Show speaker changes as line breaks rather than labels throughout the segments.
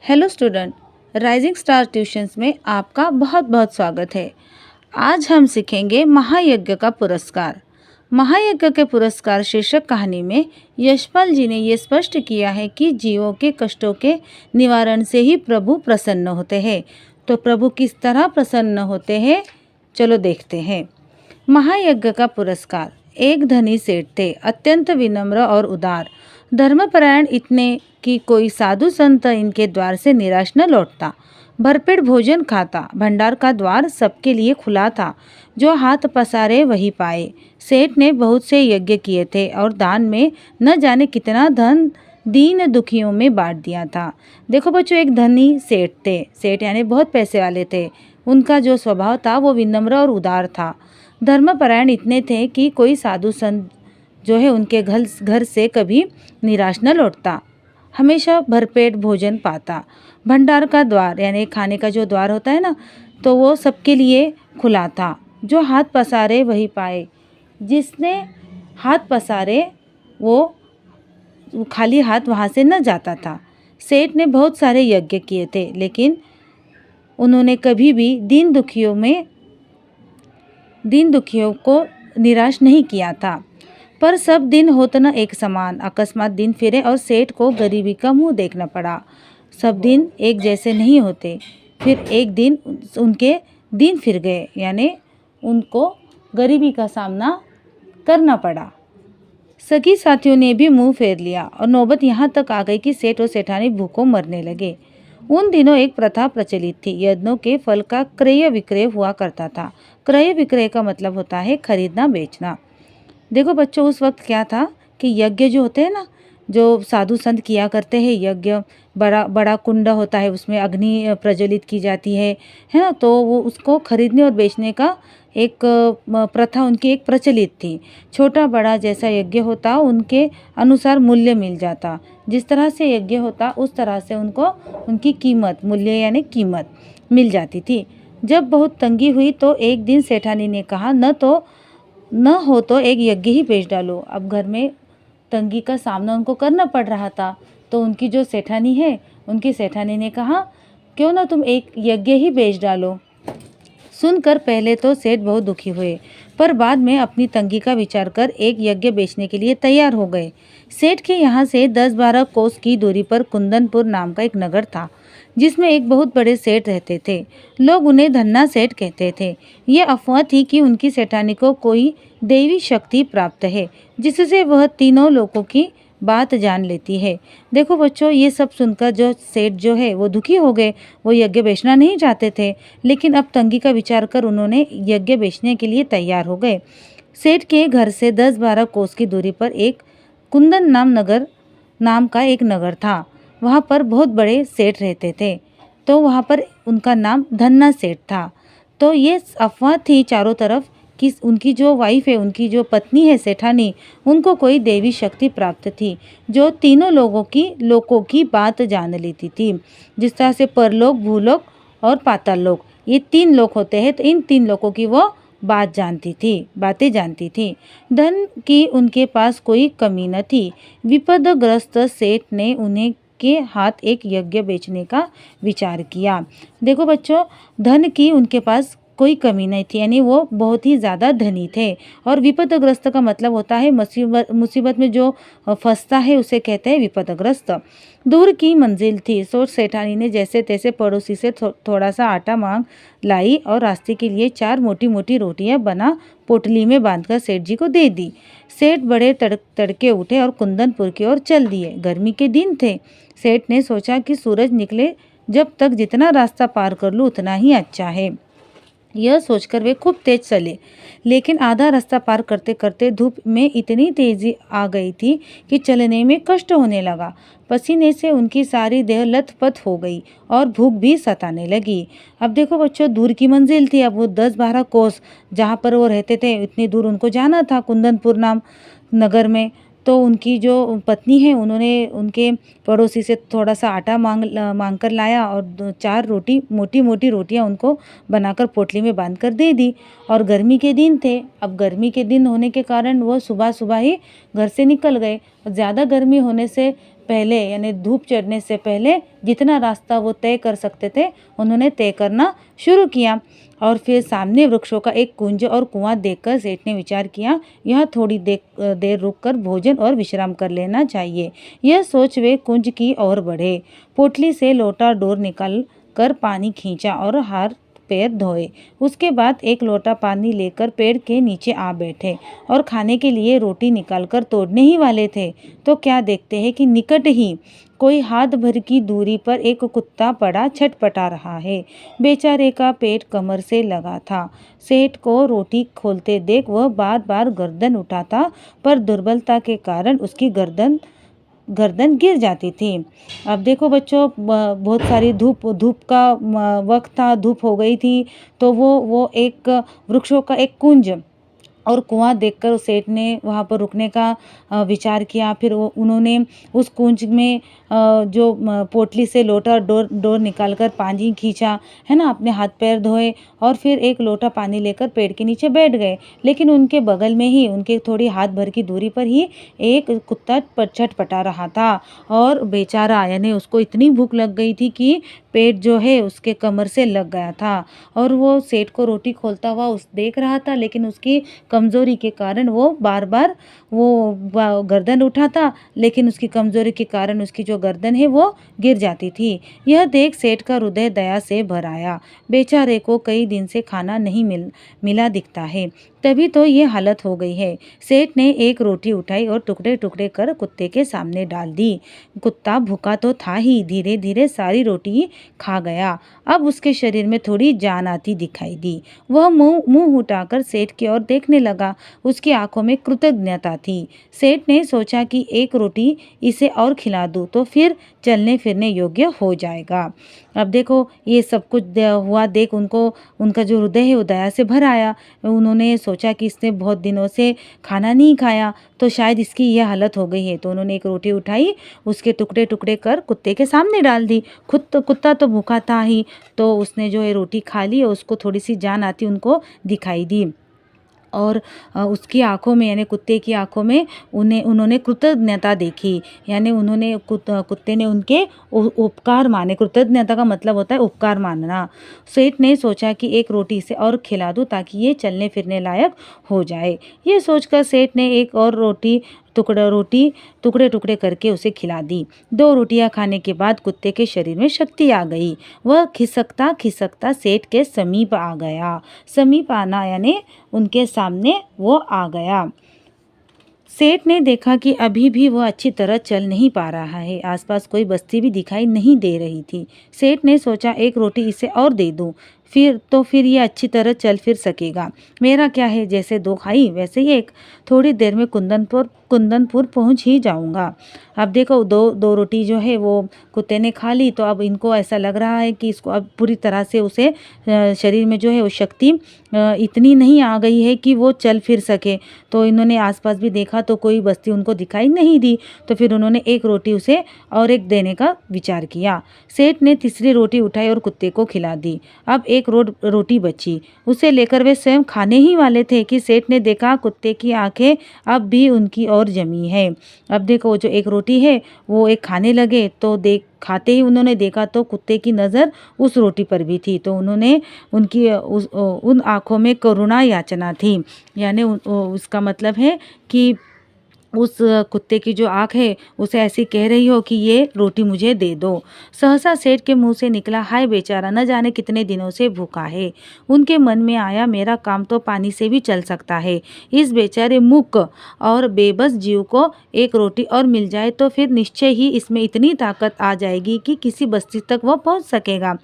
Hello student, rising star tuitions में आपका बहुत बहुत स्वागत है। आज हम सीखेंगे महायज्ञ का पुरस्कार। महायज्ञ के पुरस्कार शीर्षक कहानी में यशपाल जी ने ये स्पष्ट किया है कि जीवों के कष्टों के निवारण से ही प्रभु प्रसन्न होते हैं। तो प्रभु किस तरह प्रसन्न होते हैं, चलो देखते हैं। महायज्ञ का पुरस्कार। एक धनी सेठ थे, अत्यंत विनम्र और उदार, धर्मपरायण इतने कि कोई साधु संत इनके द्वार से निराश न लौटता। भरपेट भोजन खाता, भंडार का द्वार सबके लिए खुला था, जो हाथ पसारे वही पाए। सेठ ने बहुत से यज्ञ किए थे और दान में न जाने कितना धन दीन दुखियों में बांट दिया था। देखो बच्चों, एक धनी सेठ थे। सेठ यानी बहुत पैसे वाले थे। उनका जो स्वभाव था वो विनम्र और उदार था। धर्मपरायण इतने थे कि कोई साधु संत जो है उनके घर से कभी निराश न लौटता, हमेशा भरपेट भोजन पाता। भंडार का द्वार यानी खाने का जो द्वार होता है ना, तो वो सबके लिए खुला था, जो हाथ पसारे वही पाए। जिसने हाथ पसारे वो खाली हाथ वहाँ से न जाता था। सेठ ने बहुत सारे यज्ञ किए थे, लेकिन उन्होंने कभी भी दीन दुखियों को निराश नहीं किया था। पर सब दिन होत न एक समान। अकस्मात दिन फिरे और सेठ को गरीबी का मुंह देखना पड़ा। सब दिन एक जैसे नहीं होते। फिर एक दिन उनके दिन फिर गए, यानी उनको गरीबी का सामना करना पड़ा। सगी साथियों ने भी मुंह फेर लिया और नौबत यहाँ तक आ गई कि सेठ और सेठानी भूखों मरने लगे। उन दिनों एक प्रथा प्रचलित थी। यज्ञों के फल का क्रय विक्रय हुआ करता था। क्रय विक्रय का मतलब होता है खरीदना बेचना। देखो बच्चों, उस वक्त क्या था कि यज्ञ जो होते हैं ना, जो साधु संत किया करते हैं यज्ञ, बड़ा बड़ा कुंड होता है, उसमें अग्नि प्रज्वलित की जाती है ना, तो वो उसको खरीदने और बेचने का एक प्रथा उनकी एक प्रचलित थी। छोटा बड़ा जैसा यज्ञ होता उनके अनुसार मूल्य मिल जाता। जिस तरह से यज्ञ होता उस तरह से उनको उनकी कीमत, मूल्य यानी कीमत मिल जाती थी। जब बहुत तंगी हुई तो एक दिन सेठानी ने कहा, न हो तो एक यज्ञ ही बेच डालो। अब घर में तंगी का सामना उनको करना पड़ रहा था, तो उनकी जो सेठानी है, उनकी सेठानी ने कहा, क्यों ना तुम एक यज्ञ ही बेच डालो। सुनकर पहले तो सेठ बहुत दुखी हुए, पर बाद में अपनी तंगी का विचार कर एक यज्ञ बेचने के लिए तैयार हो गए। सेठ के यहाँ से 10-12 कोस की दूरी पर कुंदनपुर नाम का एक नगर था, जिसमें एक बहुत बड़े सेठ रहते थे। लोग उन्हें धन्ना सेठ कहते थे। ये अफवाह थी कि उनकी सेठानी को कोई दैवी शक्ति प्राप्त है, जिससे वह तीनों लोगों की बात जान लेती है। देखो बच्चों, ये सब सुनकर जो सेठ जो है वो दुखी हो गए। वो यज्ञ बेचना नहीं चाहते थे, लेकिन अब तंगी का विचार कर उन्होंने यज्ञ बेचने के लिए तैयार हो गए। सेठ के घर से 10-12 कोस की दूरी पर एक कुंदन नाम का एक नगर था। वहाँ पर बहुत बड़े सेठ रहते थे, तो वहाँ पर उनका नाम धन्ना सेठ था। तो ये अफवाह थी चारों तरफ कि उनकी जो वाइफ है, उनकी जो पत्नी है सेठानी, उनको कोई देवी शक्ति प्राप्त थी, जो तीनों लोगों की बात जान लेती थी। जिस तरह से परलोक, भूलोक और पाताल लोक, ये 3 लोक होते हैं, तो इन 3 लोगों की वो बातें जानती थी। धन की उनके पास कोई कमी न थी। विपदग्रस्त सेठ ने उन्हें के हाथ एक यज्ञ बेचने का विचार किया। देखो बच्चों, धन की उनके पास कोई कमी नहीं थी, यानी वो बहुत ही ज़्यादा धनी थे। और विपदग्रस्त का मतलब होता है मुसीबत में जो फंसता है, उसे कहते हैं विपदग्रस्त। दूर की मंजिल थी। सोच सेठानी ने जैसे तैसे पड़ोसी से थोड़ा सा आटा मांग लाई और रास्ते के लिए 4 मोटी मोटी रोटियां बना पोटली में बांधकर सेठ जी को दे दी। सेठ बड़े तड़के उठे और कुंदनपुर की ओर चल दिए। गर्मी के दिन थे। सेठ ने सोचा कि सूरज निकले जब तक जितना रास्ता पार कर लूँ उतना ही अच्छा है। यह सोचकर वे खूब तेज चले, लेकिन आधा रास्ता पार करते करते धूप में इतनी तेजी आ गई थी कि चलने में कष्ट होने लगा। पसीने से उनकी सारी देह लथपथ हो गई और भूख भी सताने लगी। अब देखो बच्चों, दूर की मंजिल थी। अब वो 10-12 कोस जहाँ पर वो रहते थे, इतनी दूर उनको जाना था कुंदनपुर नाम नगर में। तो उनकी जो पत्नी है, उन्होंने उनके पड़ोसी से थोड़ा सा आटा मांग कर लाया और 4 मोटी मोटी रोटियां उनको बनाकर पोटली में बांध कर दे दी। और गर्मी के दिन थे। अब गर्मी के दिन होने के कारण वो सुबह सुबह ही घर से निकल गए। ज़्यादा गर्मी होने से पहले यानी धूप चढ़ने से पहले जितना रास्ता वो तय कर सकते थे उन्होंने तय करना शुरू किया। और फिर सामने वृक्षों का एक कुंज और कुआं देखकर सेठ ने विचार किया, यह थोड़ी देर रुककर भोजन और विश्राम कर लेना चाहिए। यह सोच वे कुंज की ओर बढ़े। पोटली से लोटा डोर निकाल कर पानी खींचा और हाथ पैर धोए। उसके बाद एक लोटा पानी लेकर पेड़ के नीचे आ बैठे और खाने के लिए रोटी निकालकर तोड़ने ही वाले थे तो क्या देखते हैं कि निकट ही कोई हाथ भर की दूरी पर एक कुत्ता पड़ा छटपटा रहा है। बेचारे का पेट कमर से लगा था। सेठ को रोटी खोलते देख वह बार बार गर्दन उठाता, पर दुर्बलता के कारण उसकी गर्दन गिर जाती थी। अब देखो बच्चों, बहुत सारी धूप का वक्त था, धूप हो गई थी, तो वो एक वृक्षों का एक कुंज और कुआं देखकर उस सेठ ने वहाँ पर रुकने का विचार किया। फिर उन्होंने उस कुंज में जो पोटली से लोटा डोर निकालकर पानी खींचा, है ना, अपने हाथ पैर धोए और फिर एक लोटा पानी लेकर पेड़ के नीचे बैठ गए। लेकिन उनके बगल में ही, उनके थोड़ी हाथ भर की दूरी पर ही एक कुत्ता छटपटा रहा था और बेचारा यानी उसको इतनी भूख लग गई थी कि पेट जो है उसके कमर से लग गया था और वो सेठ को रोटी खोलता हुआ देख रहा था, लेकिन उसकी कमज़ोरी के कारण वो बार बार वो गर्दन उठाता, लेकिन उसकी कमज़ोरी के कारण उसकी जो गर्दन है वो गिर जाती थी। यह देख सेठ का हृदय दया से भर आया। बेचारे को कई दिन से खाना नहीं मिला दिखता है, तभी तो ये हालत हो गई है। सेठ ने एक रोटी उठाई और टुकड़े टुकड़े कर कुत्ते के सामने डाल दी। कुत्ता भूखा तो था ही, धीरे धीरे सारी रोटी खा गया। अब उसके शरीर में थोड़ी जान आती दिखाई दी। वह मुंह उठाकर सेठ की ओर देखने लगा। उसकी आंखों में कृतज्ञता थी। सेठ ने सोचा कि एक रोटी इसे और खिला दूं तो फिर चलने फिरने योग्य हो जाएगा। अब देखो, ये सब कुछ हुआ देख उनका जो हृदय है वो दया से भर आया। उन्होंने सोचा कि इसने बहुत दिनों से खाना नहीं खाया, तो शायद इसकी यह हालत हो गई है। तो उन्होंने एक रोटी उठाई, उसके टुकड़े टुकड़े कर कुत्ते के सामने डाल दी। कुत्ता तो भूखा था ही, तो उसने जो है रोटी खा ली और उसको थोड़ी सी जान आती उनको दिखाई दी। और उसकी आंखों में यानी कुत्ते की आंखों में उन्होंने कृतज्ञता देखी, यानी कुत्ते ने उनके उपकार माने। कृतज्ञता का मतलब होता है उपकार मानना। सेठ ने सोचा कि एक रोटी से और खिला दूं ताकि ये चलने फिरने लायक हो जाए। ये सोचकर सेठ ने एक और रोटी टुकड़े टुकड़े करके उसे खिला दी। 2 रोटियां खाने के बाद कुत्ते के शरीर में शक्ति आ गई। वह खिसकता खिसकता सेठ के समीप आ गया। समीप आना यानी उनके सामने वो आ गया। सेठ ने देखा कि अभी भी वह अच्छी तरह चल नहीं पा रहा है। आसपास कोई बस्ती भी दिखाई नहीं दे रही थी। सेठ ने सोचा एक रोटी इसे और दे दूं, फिर ये अच्छी तरह चल फिर सकेगा। मेरा क्या है, जैसे 2 खाई वैसे ही एक। थोड़ी देर में कुंदनपुर पहुंच ही जाऊंगा। अब देखो, दो रोटी जो है वो कुत्ते ने खा ली, तो अब इनको ऐसा लग रहा है कि इसको अब पूरी तरह से उसे शरीर में जो है वो शक्ति इतनी नहीं आ गई है कि वो चल फिर सके। तो इन्होंने आसपास भी देखा तो कोई बस्ती उनको दिखाई नहीं दी। तो फिर उन्होंने एक रोटी उसे और एक देने का विचार किया। सेठ ने तीसरी रोटी उठाई और कुत्ते को खिला दी। अब एक रोटी बची, उसे लेकर वे स्वयं खाने ही वाले थे कि सेठ ने देखा कुत्ते की आंखें अब भी उनकी ओर जमी है। अब देखो, जो एक रोटी है वो एक खाने लगे, तो खाते ही उन्होंने देखा तो कुत्ते की नज़र उस रोटी पर भी थी। तो उन्होंने उन आंखों में करुणा याचना थी, यानी उसका मतलब है कि उस कुत्ते की जो आँख है उसे ऐसी कह रही हो कि ये रोटी मुझे दे दो। सहसा सेठ के मुंह से निकला, हाय बेचारा, न जाने कितने दिनों से भूखा है। उनके मन में आया, मेरा काम तो पानी से भी चल सकता है। इस बेचारे मूक और बेबस जीव को एक रोटी और मिल जाए तो फिर निश्चय ही इसमें इतनी ताकत आ जाएगी कि किसी बस्ती तक वह पहुंच सकेगा।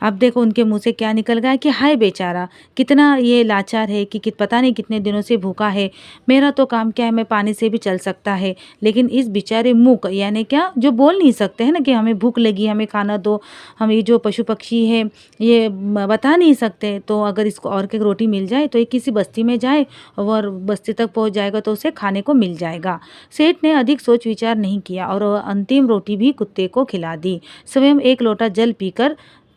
अब देखो, उनके मुंह से क्या निकल गया कि हाय बेचारा, कितना ये लाचार है कि पता नहीं कितने दिनों से भूखा है। मेरा तो काम क्या है, मैं पानी से भी चल सकता है, लेकिन इस बेचारे मूक यानी क्या, जो बोल नहीं सकते हैं ना कि हमें भूख लगी, हमें खाना दो, हम ये जो पशु पक्षी है ये बता नहीं सकते। तो अगर इसको और की रोटी मिल जाए तो ये किसी बस्ती में जाए और बस्ती तक पहुंच जाएगा तो उसे खाने को मिल जाएगा। सेठ ने अधिक सोच विचार नहीं किया और अंतिम रोटी भी कुत्ते को खिला दी। स्वयं एक लोटा जल पीकर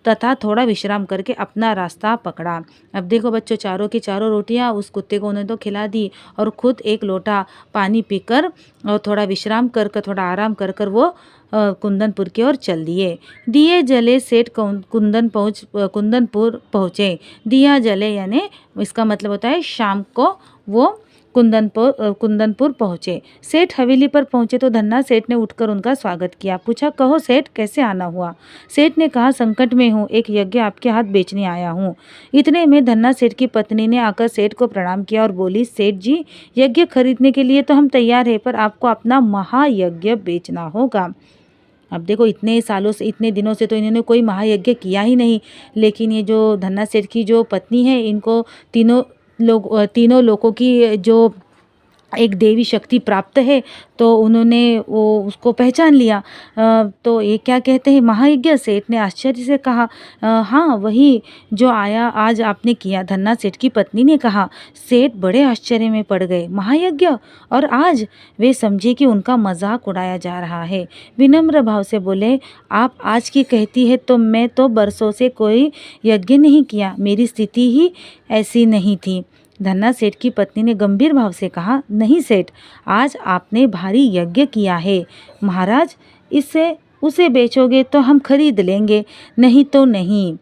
तथा थोड़ा विश्राम करके अपना रास्ता पकड़ा। अब देखो बच्चों, चारों की चारों रोटियां उस कुत्ते को उन्होंने तो खिला दी और खुद एक लोटा पानी पीकर और थोड़ा विश्राम कर कर, थोड़ा आराम कर कर वो कुंदनपुर की ओर चल दिए। दिए जले सेठ कुंदनपुर पहुँचे। दिया जले यानी इसका मतलब होता है शाम को वो कुंदनपुर पहुँचे। सेठ हवेली पर पहुँचे तो धन्ना सेठ ने उठकर उनका स्वागत किया। पूछा, कहो सेठ, कैसे आना हुआ? सेठ ने कहा, संकट में हूँ, एक यज्ञ आपके हाथ बेचने आया हूँ। इतने में धन्ना सेठ की पत्नी ने आकर सेठ को प्रणाम किया और बोली, सेठ जी, यज्ञ खरीदने के लिए तो हम तैयार हैं, पर आपको अपना महायज्ञ बेचना होगा। अब देखो, इतने सालों से, इतने दिनों से तो इन्होंने कोई महायज्ञ किया ही नहीं, लेकिन ये जो धन्ना सेठ की जो पत्नी है, इनको तीनों लोगों की जो एक देवी शक्ति प्राप्त है, तो उन्होंने वो उसको पहचान लिया। तो ये क्या कहते हैं, महायज्ञ? सेठ ने आश्चर्य से कहा, हाँ वही जो आया आज आपने किया। धन्ना सेठ की पत्नी ने कहा। सेठ बड़े आश्चर्य में पड़ गए। महायज्ञ और आज? वे समझे कि उनका मजाक उड़ाया जा रहा है। विनम्र भाव से बोले, आप आज की कहती है तो मैं तो बरसों से कोई यज्ञ नहीं किया, मेरी स्थिति ही ऐसी नहीं थी। धन्ना सेठ की पत्नी ने गंभीर भाव से कहा, नहीं सेठ, आज आपने भारी यज्ञ किया है। महाराज, उसे बेचोगे तो हम खरीद लेंगे, नहीं तो नहीं।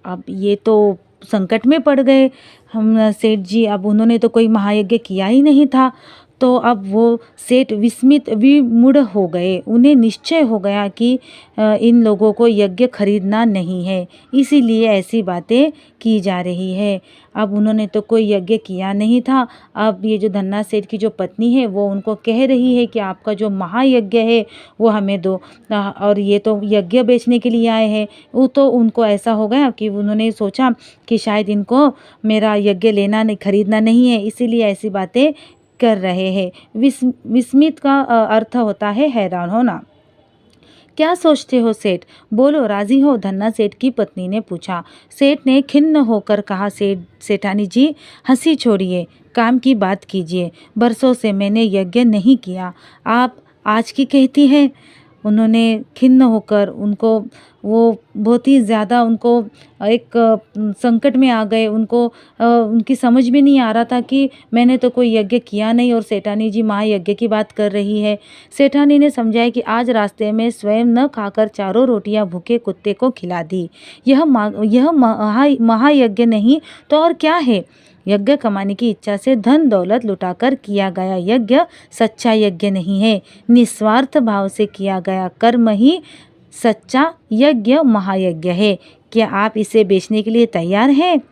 अब ये तो संकट में पड़ गए हम सेठ जी। अब उन्होंने तो कोई महायज्ञ किया ही नहीं था। तो अब वो सेठ विमूढ़ हो गए। उन्हें निश्चय हो गया कि इन लोगों को यज्ञ खरीदना नहीं है, इसीलिए ऐसी बातें की जा रही है। अब उन्होंने तो कोई यज्ञ किया नहीं था। अब ये जो धन्ना सेठ की जो पत्नी है वो उनको कह रही है कि आपका जो महायज्ञ है वो हमें दो, और ये तो यज्ञ बेचने के लिए आए हैं। वो तो उनको ऐसा हो गया कि उन्होंने सोचा कि शायद इनको मेरा यज्ञ खरीदना नहीं है, इसीलिए ऐसी बातें कर रहे हैं। विस्मित का अर्थ होता है हैरान होना। क्या सोचते हो सेठ? बोलो, राजी हो? धन्ना सेठ की पत्नी ने पूछा। सेठ ने खिन्न होकर कहा, सेठानी जी, हंसी छोड़िए, काम की बात कीजिए। बरसों से मैंने यज्ञ नहीं किया, आप आज की कहती हैं? उन्होंने खिन्न होकर, उनको वो बहुत ही ज़्यादा उनको एक संकट में आ गए। उनकी समझ में नहीं आ रहा था कि मैंने तो कोई यज्ञ किया नहीं और सेठानी जी महायज्ञ की बात कर रही है। सेठानी ने समझाया कि आज रास्ते में स्वयं न खाकर चारों रोटियां भूखे कुत्ते को खिला दी। यह महायज्ञ नहीं तो और क्या है? यज्ञ कमाने की इच्छा से धन दौलत लुटाकर किया गया यज्ञ सच्चा यज्ञ नहीं है। निस्वार्थ भाव से किया गया कर्म ही सच्चा यज्ञ महायज्ञ है। क्या आप इसे बेचने के लिए तैयार हैं?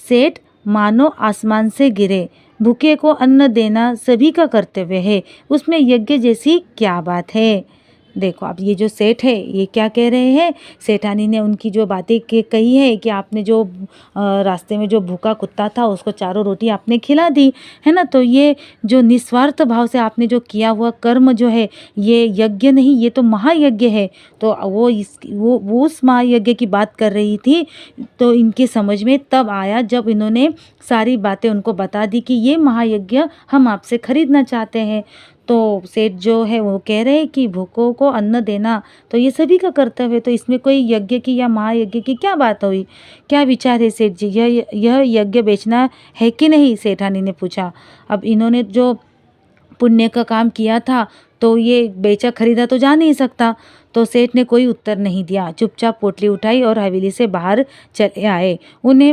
सेठ मानो आसमान से गिरे। भूखे को अन्न देना सभी का कर्तव्य है, उसमें यज्ञ जैसी क्या बात है? देखो, अब ये जो सेठ है ये क्या कह रहे हैं, सेठानी ने उनकी जो बातें कही है कि आपने जो रास्ते में जो भूखा कुत्ता था उसको चारों रोटी आपने खिला दी है ना, तो ये जो निस्वार्थ भाव से आपने जो किया हुआ कर्म जो है ये यज्ञ नहीं, ये तो महायज्ञ है। तो वो उस महायज्ञ की बात कर रही थी। तो इनके समझ में तब आया जब इन्होंने सारी बातें उनको बता दी कि ये महायज्ञ हम आपसे खरीदना चाहते हैं। तो सेठ जो है वो कह रहे हैं कि भूखों को अन्न देना तो ये सभी का कर्तव्य है, तो इसमें कोई यज्ञ की या महायज्ञ की क्या बात हुई? क्या विचार है सेठ जी, यह यज्ञ बेचना है कि नहीं? सेठानी ने पूछा। अब इन्होंने जो पुण्य का काम किया था तो ये बेचा खरीदा तो जा नहीं सकता। तो सेठ ने कोई उत्तर नहीं दिया, चुपचाप पोटली उठाई और हवेली से बाहर चले आए। उन्हें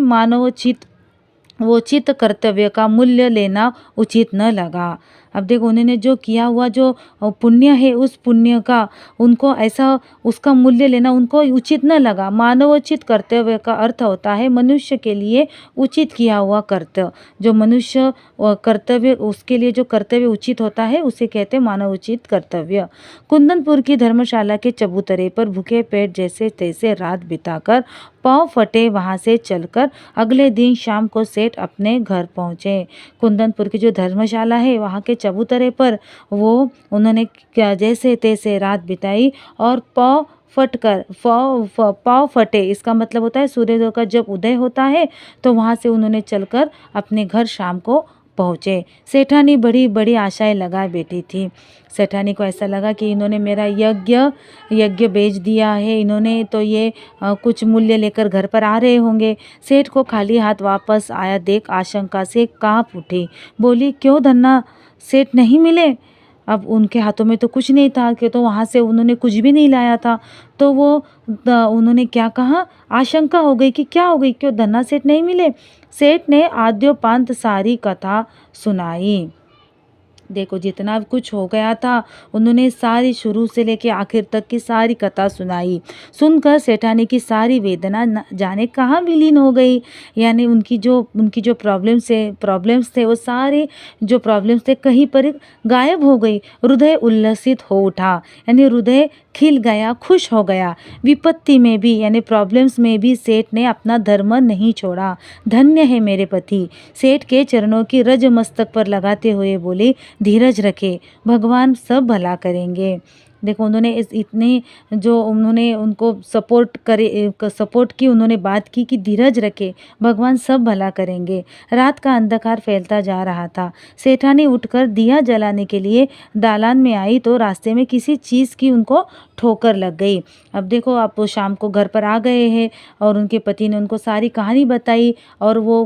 वो चित्त कर्तव्य का मूल्य लेना उचित न लगा। अब देखो, उन्होंने जो किया हुआ जो पुण्य है उस पुण्य का उनको ऐसा उसका मूल्य लेना उनको उचित न लगा। मानवोचित कर्तव्य का अर्थ होता है मनुष्य के लिए उचित किया हुआ कर्तव्य। जो मनुष्य कर्तव्य, उसके लिए जो कर्तव्य उचित होता है उसे कहते हैं मानवोचित कर्तव्य। कुंदनपुर की धर्मशाला के चबूतरे पर भूखे पेट जैसे तैसे रात बिताकर पाँव फटे वहाँ से चलकर अगले दिन शाम को सेठ अपने घर पहुँचे। कुंदनपुर की जो धर्मशाला है वहाँ के चबूतरे पर वो उन्होंने जैसे तैसे रात बिताई और पाँव फटे, इसका मतलब होता है सूर्योदय का जब उदय होता है तो वहाँ से उन्होंने चलकर अपने घर शाम को पहुँचे। सेठानी बड़ी बड़ी आशाएं लगाए बैठी थी। सेठानी को ऐसा लगा कि इन्होंने मेरा यज्ञ बेच दिया है, इन्होंने तो ये कुछ मूल्य लेकर घर पर आ रहे होंगे। सेठ को खाली हाथ वापस आया देख आशंका से काँप उठी। बोली, क्यों धन्ना सेठ नहीं मिले? अब उनके हाथों में तो कुछ नहीं था, कि तो वहाँ से उन्होंने कुछ भी नहीं लाया था। तो वो उन्होंने क्या कहा? आशंका हो गई कि क्या हो गई, क्यों धन्ना सेठ नहीं मिले? सेठ ने आद्योपांत सारी कथा सुनाई। देखो, जितना कुछ हो गया था उन्होंने सारी शुरू से लेके आखिर तक की सारी कथा सुनाई। सुनकर सेठानी की सारी वेदना न जाने कहाँ विलीन हो गई। यानी उनकी जो प्रॉब्लम्स थे वो सारे जो प्रॉब्लम्स थे कहीं पर गायब हो गई। हृदय उल्लसित हो उठा, यानी हृदय खिल गया, खुश हो गया। विपत्ति में भी यानी प्रॉब्लम्स में भी सेठ ने अपना धर्म नहीं छोड़ा। धन्य है मेरे पति। सेठ के चरणों की रज मस्तक पर लगाते हुए बोले, धीरज रखे, भगवान सब भला करेंगे। देखो, उन्होंने इतने जो उन्होंने उनको सपोर्ट की, उन्होंने बात की कि धीरज रखे, भगवान सब भला करेंगे। रात का अंधकार फैलता जा रहा था। सेठानी उठकर दिया जलाने के लिए दालान में आई तो रास्ते में किसी चीज़ की उनको ठोकर लग गई। अब देखो, आप वो शाम को घर पर आ गए हैं और उनके पति ने उनको सारी कहानी बताई और वो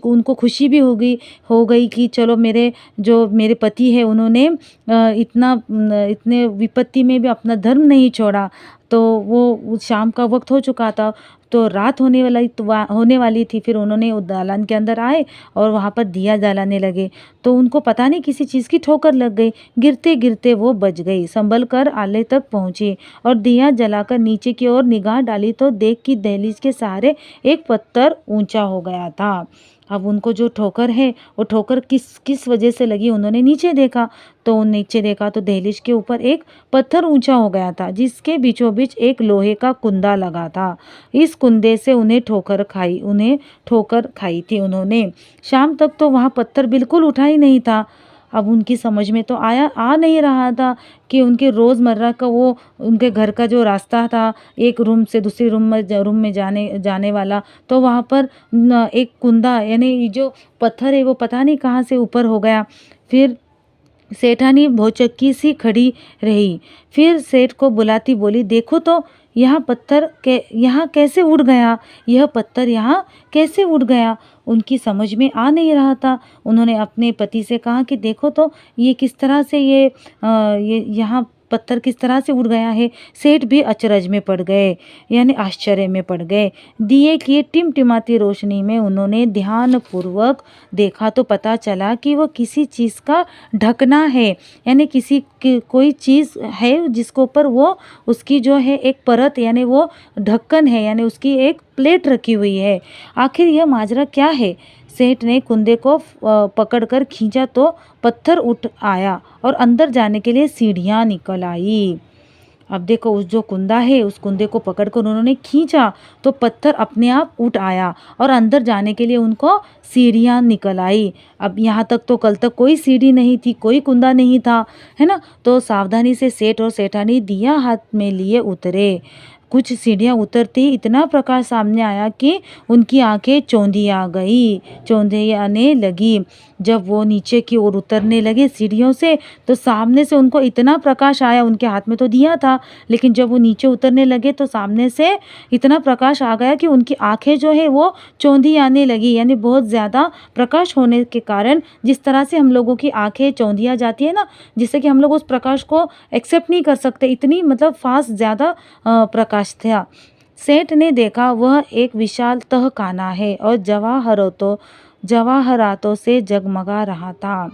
उनको खुशी भी हो गई कि चलो मेरे पति है, उन्होंने इतने विपत्ति में भी अपना धर्म नहीं छोड़ा। तो वो शाम का वक्त हो चुका था, तो रात होने वाली थी। फिर उन्होंने उस दालान के अंदर आए और वहाँ पर दिया जलाने लगे तो उनको पता नहीं किसी चीज़ की ठोकर लग गई। गिरते गिरते वो बच गई, संभल कर आले तक पहुँची और दिया जलाकर नीचे की ओर निगाह डाली तो देख कि दहलीज के सहारे एक पत्थर ऊंचा हो गया था। अब उनको जो ठोकर है वो ठोकर किस वजह से लगी, उन्होंने नीचे देखा तो दहलीज के ऊपर एक पत्थर ऊंचा हो गया था जिसके बीचों बीच एक लोहे का कुंदा लगा था। इस कुंदे से उन्हें ठोकर खाई थी उन्होंने। शाम तक तो वहाँ पत्थर बिल्कुल उठा ही नहीं था। अब उनकी समझ में तो आ नहीं रहा था कि उनके रोज़मर्रा का वो उनके घर का जो रास्ता था एक रूम से दूसरी रूम में जाने वाला, तो वहाँ पर एक कुंदा यानी जो पत्थर है वो पता नहीं कहाँ से ऊपर हो गया। फिर सेठानी भौचक्की सी खड़ी रही। फिर सेठ को बुलाती बोली, देखो तो यहाँ कैसे उड़ गया, यह पत्थर यहाँ कैसे उड़ गया? उनकी समझ में आ नहीं रहा था। उन्होंने अपने पति से कहा कि देखो तो ये किस तरह से ये यहाँ पत्थर किस तरह से उड़ गया है। सेठ भी अचरज में पड़ गए, यानी आश्चर्य में पड़ गए। दिए की टिमटिमाती रोशनी में उन्होंने ध्यानपूर्वक देखा तो पता चला कि वो किसी चीज़ का ढकना है, यानी कोई चीज़ है जिसके ऊपर वो उसकी जो है एक परत यानी वो ढक्कन है, यानी उसकी एक प्लेट रखी हुई है। आखिर यह माजरा क्या है? सेठ ने कुंदे को पकड़कर खींचा तो पत्थर उठ आया और अंदर जाने के लिए सीढ़ियाँ निकल आई। अब देखो, उस जो कुंदा है उस कुंदे को पकड़कर उन्होंने खींचा तो पत्थर अपने आप उठ आया और अंदर जाने के लिए उनको सीढ़ियाँ निकल आई। अब यहाँ तक तो कल तक कोई सीढ़ी नहीं थी, कोई कुंदा नहीं था, है ना। तो सावधानी से सेठ और सेठानी दिया हाथ में लिए उतरे। कुछ सीढ़ियाँ उतरते ही इतना प्रकाश सामने आया कि उनकी आंखें चौंधियाने लगी। जब वो नीचे की ओर उतरने लगे सीढ़ियों से तो सामने से उनको इतना प्रकाश आया, उनके हाथ में तो दिया था, लेकिन जब वो नीचे उतरने लगे तो सामने से इतना प्रकाश आ गया कि उनकी आंखें जो है वो चौंधी आने लगी। यानी बहुत ज़्यादा प्रकाश होने के कारण जिस तरह से हम लोगों की आंखें चौंधिया जाती है ना, जिससे कि हम लोग उस प्रकाश को एक्सेप्ट नहीं कर सकते, इतनी मतलब फास्ट ज़्यादा प्रकाश था। सेठ ने देखा वह एक विशाल तहखाना है और जवाहरातों से जगमगा रहा था।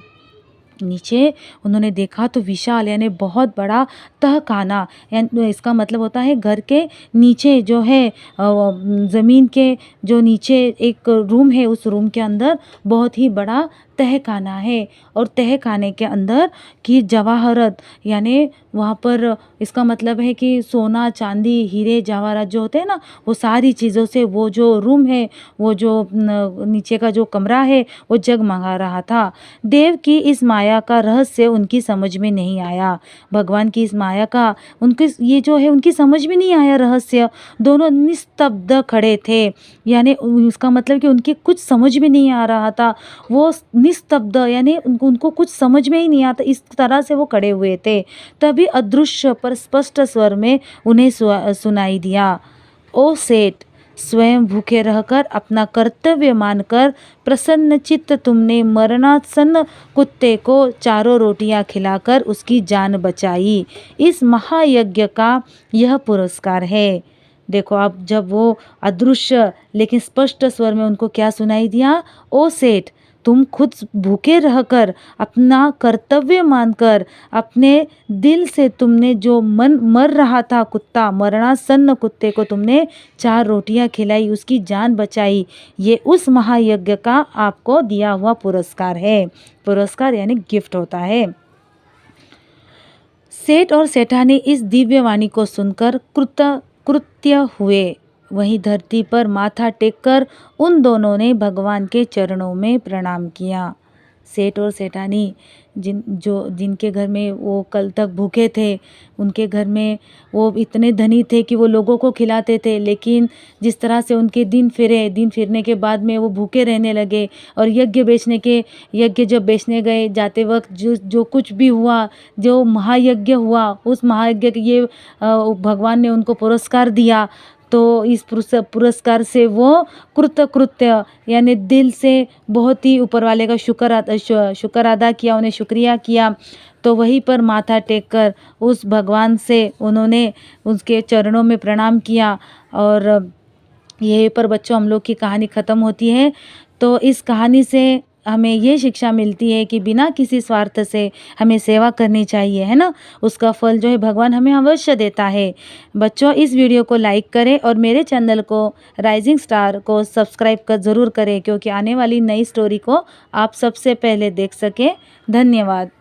नीचे उन्होंने देखा तो विशाल यानी बहुत बड़ा तहखाना, यानी इसका मतलब होता है घर के नीचे जो है ज़मीन के जो नीचे एक रूम है, उस रूम के अंदर बहुत ही बड़ा तहखाना है और तहखाने के अंदर की जवाहरत यानी वहाँ पर इसका मतलब है कि सोना चांदी हीरे जवाहरात जो होते हैं ना, वो सारी चीज़ों से वो जो रूम है, वो जो नीचे का जो कमरा है वो जगमगा रहा था। देव की इस माया का रहस्य उनकी समझ में नहीं आया, भगवान की इस माया का उनकी ये जो है उनकी समझ में नहीं आया रहस्य। दोनों निस्तब्ध खड़े थे, यानी उसका मतलब कि उनकी कुछ समझ में नहीं आ रहा था। वो निस्तब्ध, यानी उनको कुछ समझ में ही नहीं आता, इस तरह से वो खड़े हुए थे। तभी अदृश्य पर स्पष्ट स्वर में उन्हें सुनाई दिया, ओ सेठ, स्वयं भूखे रहकर अपना कर्तव्य मानकर प्रसन्नचित्त तुमने मरणासन्न कुत्ते को 4 रोटियां खिलाकर उसकी जान बचाई। इस महायज्ञ का यह पुरस्कार है। देखो, अब जब वो अदृश्य लेकिन स्पष्ट स्वर में उनको क्या सुनाई दिया, ओ सेठ, तुम खुद भूखे रहकर अपना कर्तव्य मानकर अपने दिल से तुमने जो मर रहा था कुत्ता, मरणासन्न कुत्ते को तुमने 4 रोटियां खिलाई, उसकी जान बचाई। ये उस महायज्ञ का आपको दिया हुआ पुरस्कार है। पुरस्कार यानी गिफ्ट होता है। सेठ और सेठानी इस दिव्य वाणी को सुनकर कृत्य हुए। वहीं धरती पर माथा टेककर उन दोनों ने भगवान के चरणों में प्रणाम किया। सेठ और सेठानी जिनके घर में वो कल तक भूखे थे, उनके घर में वो इतने धनी थे कि वो लोगों को खिलाते थे, लेकिन जिस तरह से उनके दिन फिरने के बाद में वो भूखे रहने लगे। और यज्ञ जब बेचने गए, जाते वक्त जो कुछ भी हुआ, जो महायज्ञ हुआ, उस महायज्ञ के ये भगवान ने उनको पुरस्कार दिया। तो इस पुरस्कार से वो कृत्य यानी दिल से बहुत ही ऊपर वाले का शुक्र अदा किया, उन्हें शुक्रिया किया। तो वहीं पर माथा टेक कर उस भगवान से उन्होंने उसके चरणों में प्रणाम किया। और यहीं पर बच्चों हम लोग की कहानी ख़त्म होती है। तो इस कहानी से हमें ये शिक्षा मिलती है कि बिना किसी स्वार्थ से हमें सेवा करनी चाहिए, है ना। उसका फल जो है भगवान हमें अवश्य देता है। बच्चों, इस वीडियो को लाइक करें और मेरे चैनल को राइजिंग स्टार को सब्सक्राइब ज़रूर करें, क्योंकि आने वाली नई स्टोरी को आप सबसे पहले देख सकें। धन्यवाद।